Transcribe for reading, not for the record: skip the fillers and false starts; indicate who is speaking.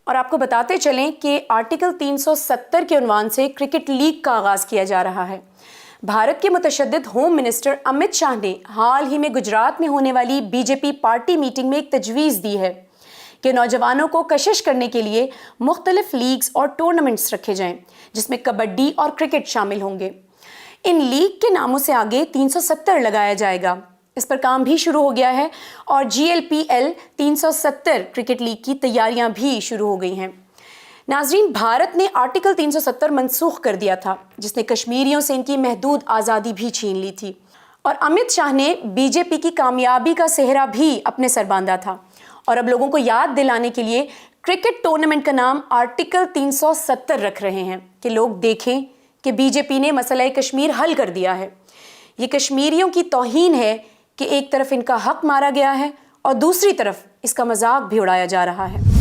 Speaker 1: और आपको बताते चलें कि आर्टिकल 370 के उन्वान से क्रिकेट लीग का आगाज़ किया जा रहा है। भारत के मुतशद्दिद होम मिनिस्टर अमित शाह ने हाल ही में गुजरात में होने वाली बीजेपी पार्टी मीटिंग में एक तजवीज़ दी है कि नौजवानों को कशिश करने के लिए मुख्तलिफ लीग्स और टूर्नामेंट्स रखे जाएं, जिसमें कबड्डी और क्रिकेट शामिल होंगे। इन लीग के नामों से आगे 370 लगाया जाएगा। इस पर काम भी शुरू हो गया है और GLPL 370 क्रिकेट लीग की तैयारियां भी शुरू हो गई हैं। नाजरीन, भारत ने आर्टिकल 370 मनसूख कर दिया था, जिसने कश्मीरियों से इनकी महदूद आज़ादी भी छीन ली थी। और अमित शाह ने बीजेपी की कामयाबी का सेहरा भी अपने सर बांधा था और अब लोगों को याद दिलाने के लिए क्रिकेट टूर्नामेंट का नाम आर्टिकल 370 रख रहे हैं कि लोग देखें कि बीजेपी ने मसला कश्मीर हल कर दिया है। ये कश्मीरियों की तौहीन है कि एक तरफ इनका हक मारा गया है और दूसरी तरफ इसका मजाक भी उड़ाया जा रहा है।